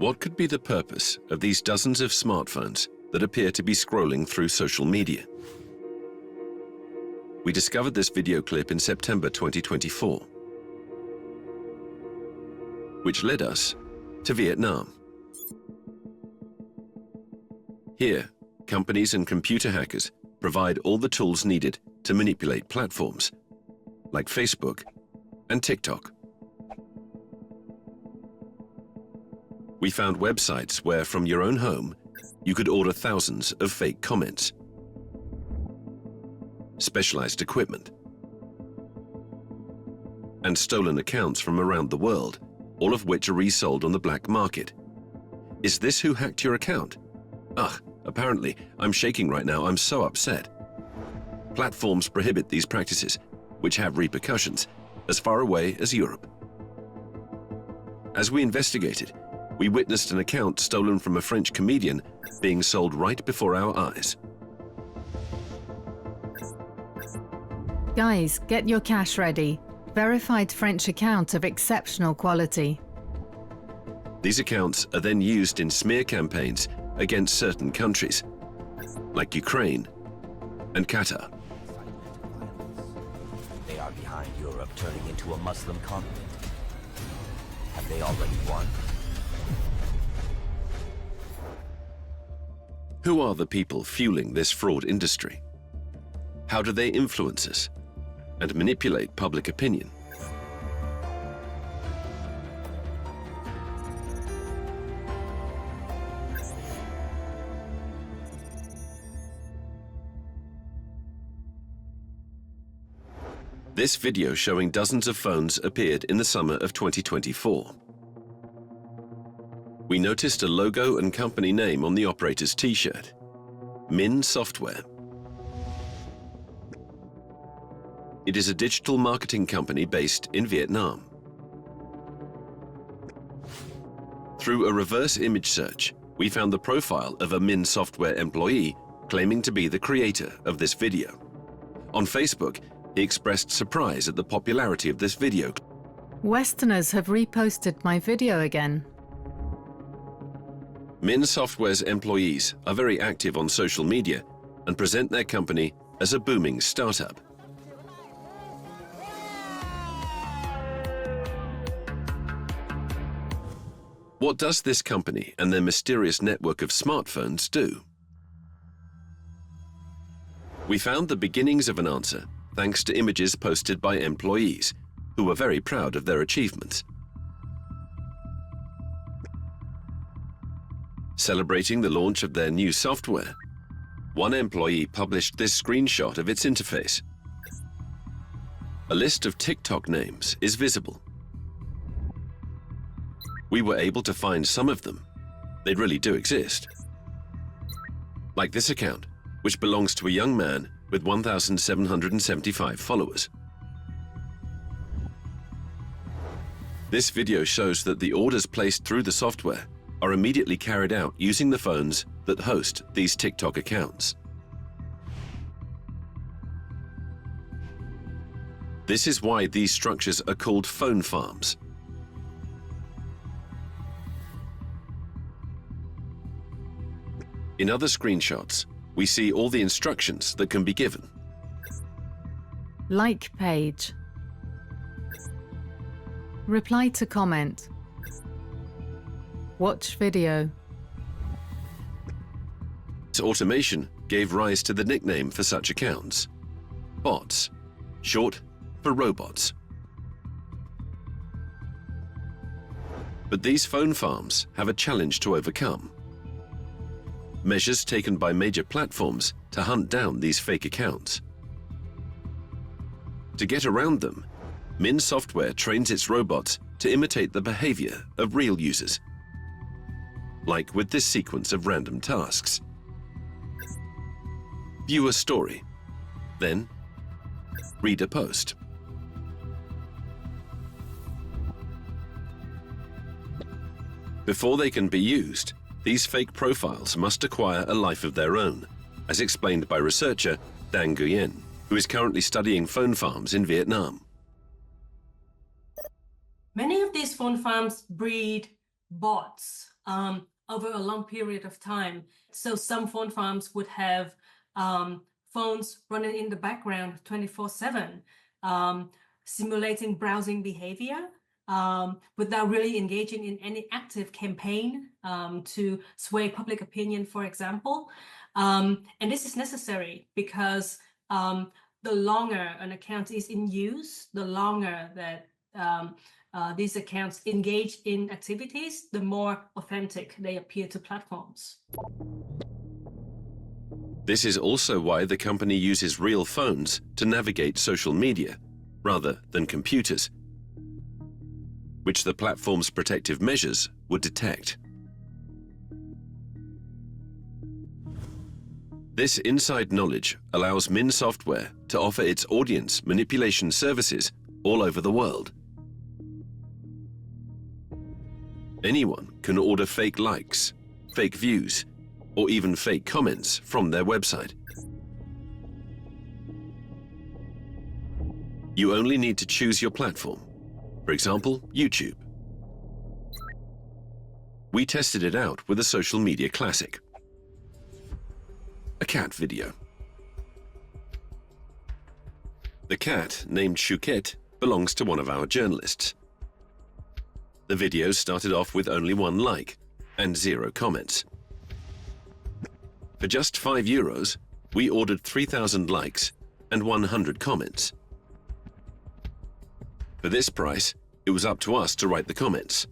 What could be the purpose of these dozens of smartphones that appear to be scrolling through social media? We discovered this video clip in September 2024, which led us to Vietnam. Here, companies and computer hackers provide all the tools needed to manipulate platforms like Facebook and TikTok. We found websites where, from your own home, you could order thousands of fake comments, specialized equipment, and stolen accounts from around the world, all of which are resold on the black market. Is this who hacked your account? Ugh, apparently, I'm shaking right now. I'm so upset. Platforms prohibit these practices, which have repercussions as far away as Europe. As we investigated, we witnessed an account stolen from a French comedian being sold right before our eyes. Guys, get your cash ready. Verified French account of exceptional quality. These accounts are then used in smear campaigns against certain countries, like Ukraine and Qatar. They are behind Europe turning into a Muslim continent. Have they already won? Who are the people fueling this fraud industry? How do they influence us and manipulate public opinion? This video showing dozens of phones appeared in the summer of 2024. We noticed a logo and company name on the operator's T-shirt, Min Software. It is a digital marketing company based in Vietnam. Through a reverse image search, we found the profile of a Min Software employee claiming to be the creator of this video. On Facebook, he expressed surprise at the popularity of this video. Westerners have reposted my video again. Min Software's employees are very active on social media and present their company as a booming startup. What does this company and their mysterious network of smartphones do? We found the beginnings of an answer thanks to images posted by employees who were very proud of their achievements. Celebrating the launch of their new software, one employee published this screenshot of its interface. A list of TikTok names is visible. We were able to find some of them. They really do exist. Like this account, which belongs to a young man with 1,775 followers. This video shows that the orders placed through the software are immediately carried out using the phones that host these TikTok accounts. This is why these structures are called phone farms. In other screenshots, we see all the instructions that can be given. Like page. Reply to comment. Watch video. This automation gave rise to the nickname for such accounts, bots, short for robots. But these phone farms have a challenge to overcome. Measures taken by major platforms to hunt down these fake accounts. To get around them, Min Software trains its robots to imitate the behavior of real users, like with this sequence of random tasks. View a story, then read a post. Before they can be used, these fake profiles must acquire a life of their own, as explained by researcher Dan Nguyen, who is currently studying phone farms in Vietnam. Many of these phone farms breed bots over a long period of time. So some phone farms would have phones running in the background 24/7, simulating browsing behavior without really engaging in any active campaign to sway public opinion, for example. And this is necessary because the longer an account is in use, the longer that these accounts engage in activities, the more authentic they appear to platforms. This is also why the company uses real phones to navigate social media, rather than computers, which the platform's protective measures would detect. This inside knowledge allows Min Software to offer its audience manipulation services all over the world. Anyone can order fake likes, fake views, or even fake comments from their website. You only need to choose your platform, for example, YouTube. We tested it out with a social media classic, a cat video. The cat, named Chouquette, belongs to one of our journalists. The video started off with only 1 like and 0 comments. For just €5, we ordered 3,000 likes and 100 comments. For this price, it was up to us to write the comments.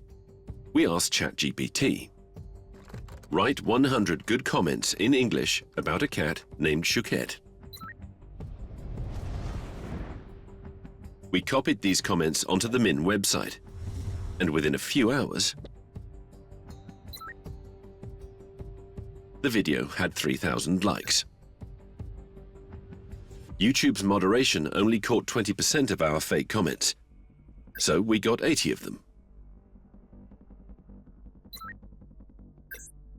We asked ChatGPT, write 100 good comments in English about a cat named Chouquette. We copied these comments onto the Min website, and within a few hours, the video had 3,000 likes. YouTube's moderation only caught 20% of our fake comments, so we got 80 of them.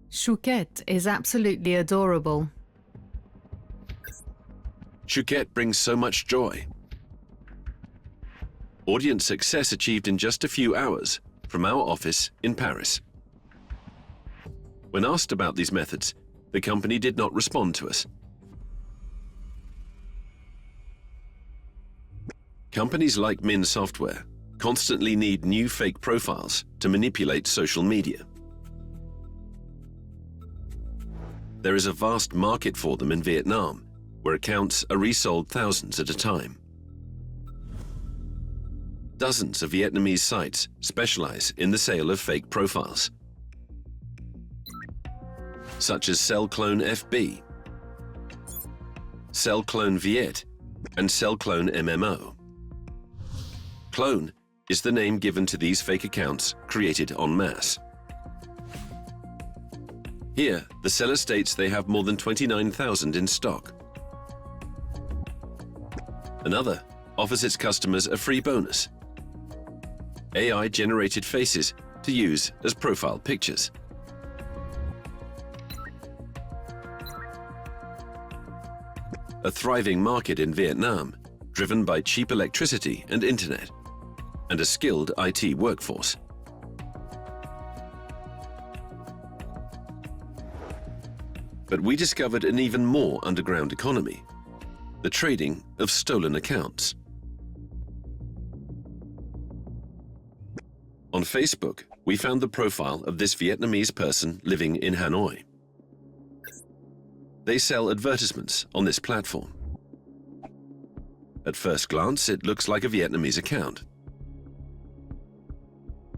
Chouquette is absolutely adorable. Chouquette brings so much joy. Audience success achieved in just a few hours from our office in Paris. When asked about these methods, the company did not respond to us. Companies like Min Software constantly need new fake profiles to manipulate social media. There is a vast market for them in Vietnam, where accounts are resold thousands at a time. Dozens of Vietnamese sites specialize in the sale of fake profiles, such as Cellclone FB, Cellclone Viet, and Cellclone MMO. Clone is the name given to these fake accounts created en masse. Here, the seller states they have more than 29,000 in stock. Another offers its customers a free bonus: AI-generated faces to use as profile pictures. A thriving market in Vietnam, driven by cheap electricity and internet, and a skilled IT workforce. But we discovered an even more underground economy: the trading of stolen accounts. On Facebook, we found the profile of this Vietnamese person living in Hanoi. They sell advertisements on this platform. At first glance, it looks like a Vietnamese account.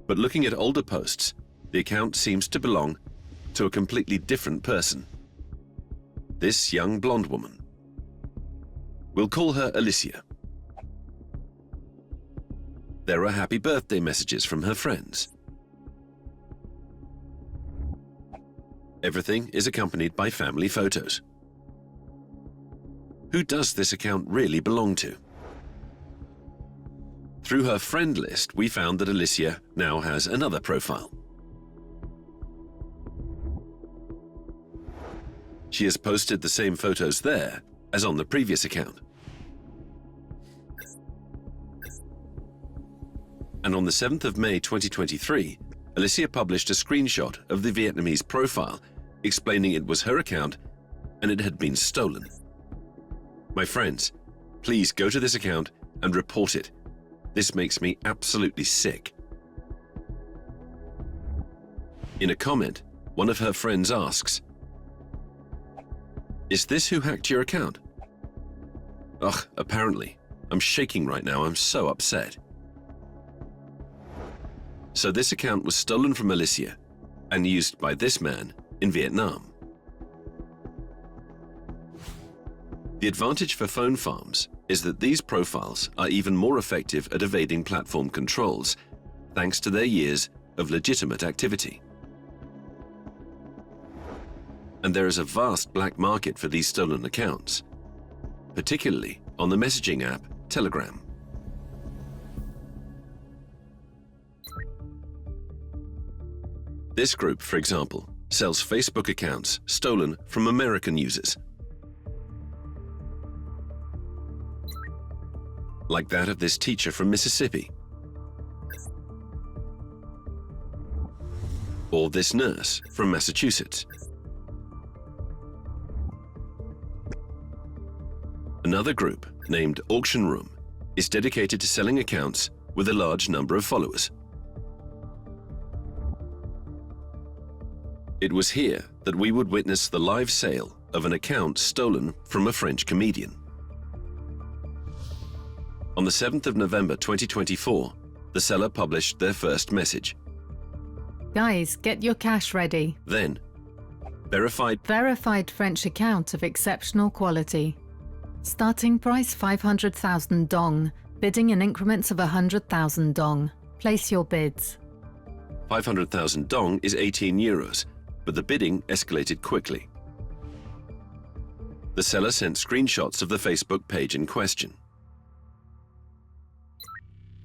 But looking at older posts, the account seems to belong to a completely different person. This young blonde woman. We'll call her Alicia. There are happy birthday messages from her friends. Everything is accompanied by family photos. Who does this account really belong to? Through her friend list, we found that Alicia now has another profile. She has posted the same photos there as on the previous account. And on the 7th of May 2023, Alicia published a screenshot of the Vietnamese profile explaining it was her account and it had been stolen. My friends, please go to this account and report it. This makes me absolutely sick. In a comment, one of her friends asks, "Is this who hacked your account?" Ugh, apparently. I'm shaking right now, I'm so upset. So this account was stolen from Alicia and used by this man in Vietnam. The advantage for phone farms is that these profiles are even more effective at evading platform controls, thanks to their years of legitimate activity. And there is a vast black market for these stolen accounts, particularly on the messaging app Telegram. This group, for example, sells Facebook accounts stolen from American users, like that of this teacher from Mississippi, or this nurse from Massachusetts. Another group, named Auction Room, is dedicated to selling accounts with a large number of followers. It was here that we would witness the live sale of an account stolen from a French comedian. On the 7th of November 2024, the seller published their first message. Guys, get your cash ready. Then, Verified French account of exceptional quality. Starting price 500,000 dong, bidding in increments of 100,000 dong. Place your bids. 500,000 dong is 18 euros, but the bidding escalated quickly. The seller sent screenshots of the Facebook page in question.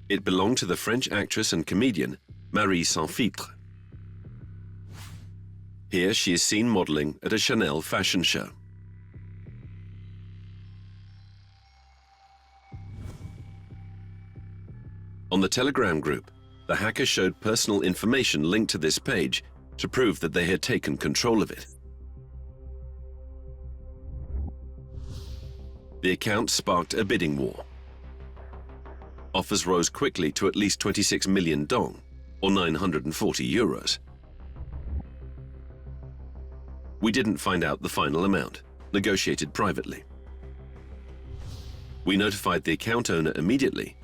It belonged to the French actress and comedian Marie Sans-Filtre. Here she is seen modeling at a Chanel fashion show. On the Telegram group, the hacker showed personal information linked to this page to prove that they had taken control of it. The account sparked a bidding war. Offers rose quickly to at least 26 million dong, or 940 euros. We didn't find out the final amount, negotiated privately. We notified the account owner immediately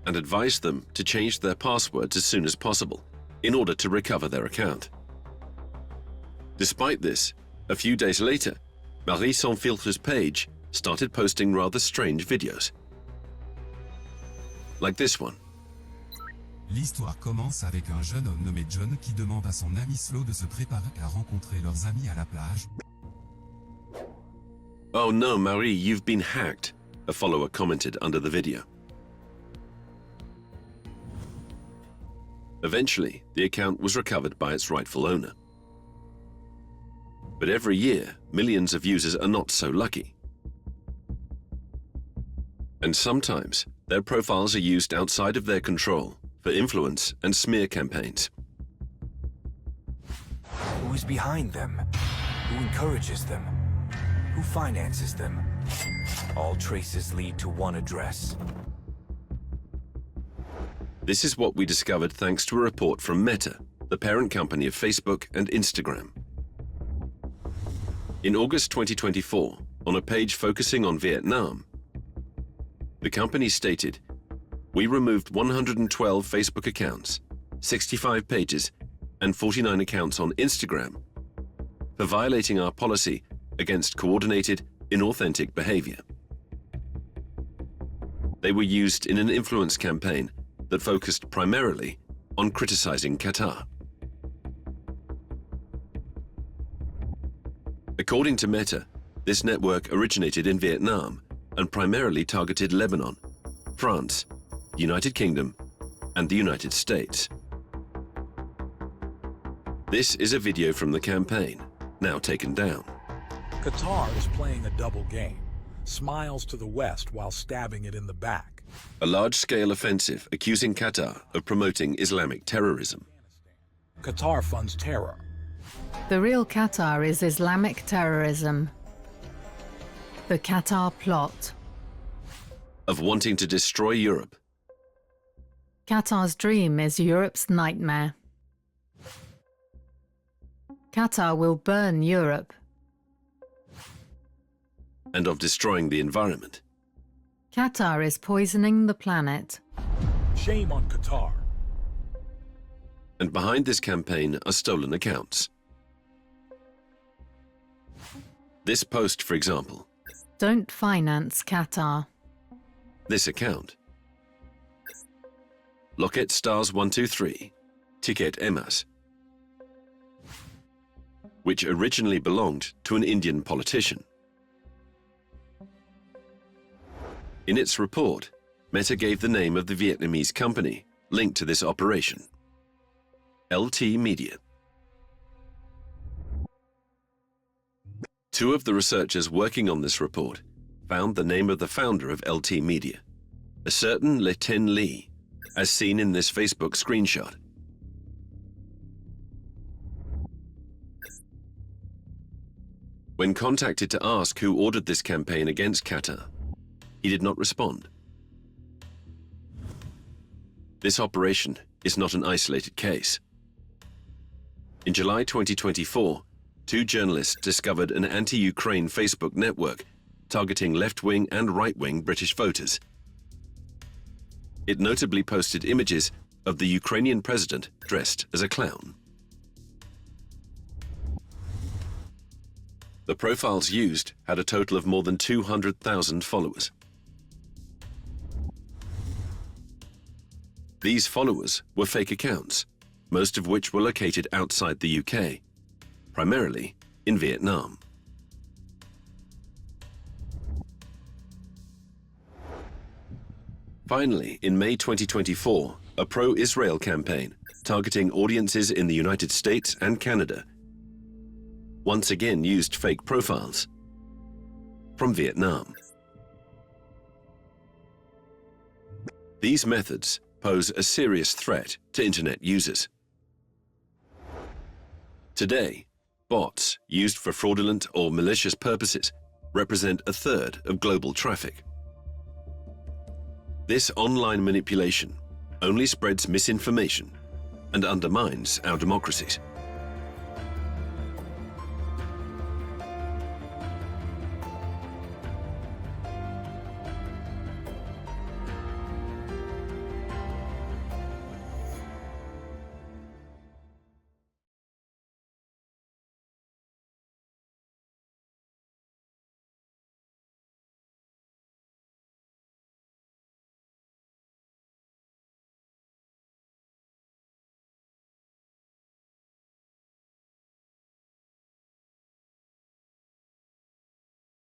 and advised them to change their passwords as soon as possible in order to recover their account. Despite this, a few days later, Marie Sans-Filtre's page started posting rather strange videos. Like this one. L'histoire commence avec un jeune homme nommé John qui demande à son ami Slow de se préparer à rencontrer leurs amis à la plage. "Oh no, Marie, you've been hacked," a follower commented under the video. Eventually, the account was recovered by its rightful owner. But every year, millions of users are not so lucky. And sometimes, their profiles are used outside of their control for influence and smear campaigns. Who is behind them? Who encourages them? Who finances them? All traces lead to one address. This is what we discovered thanks to a report from Meta, the parent company of Facebook and Instagram. In August 2024, on a page focusing on Vietnam, the company stated, "We removed 112 Facebook accounts, 65 pages, and 49 accounts on Instagram for violating our policy against coordinated, inauthentic behavior." They were used in an influence campaign that focused primarily on criticizing Qatar. According to Meta, this network originated in Vietnam and primarily targeted Lebanon, France, the United Kingdom, and the United States. This is a video from the campaign, now taken down. Qatar is playing a double game, smiles to the West while stabbing it in the back. A large-scale offensive accusing Qatar of promoting Islamic terrorism. Qatar funds terror. The real Qatar is Islamic terrorism. The Qatar plot. Of wanting to destroy Europe. Qatar's dream is Europe's nightmare. Qatar will burn Europe. And of destroying the environment. Qatar is poisoning the planet. Shame on Qatar. And behind this campaign are stolen accounts. This post, for example. Don't finance Qatar. This account. Locket Stars 123, Ticket Emas, which originally belonged to an Indian politician. In its report, Meta gave the name of the Vietnamese company linked to this operation, LT Media. Two of the researchers working on this report found the name of the founder of LT Media, a certain Le Tin Lee, as seen in this Facebook screenshot. When contacted to ask who ordered this campaign against Qatar, he did not respond. This operation is not an isolated case. In July 2024, two journalists discovered an anti-Ukraine Facebook network targeting left-wing and right-wing British voters. It notably posted images of the Ukrainian president dressed as a clown. The profiles used had a total of more than 200,000 followers. These followers were fake accounts, most of which were located outside the UK, primarily in Vietnam. Finally, in May 2024, a pro-Israel campaign targeting audiences in the United States and Canada once again used fake profiles from Vietnam. These methods pose a serious threat to internet users. Today, bots used for fraudulent or malicious purposes represent a third of global traffic. This online manipulation only spreads misinformation and undermines our democracies.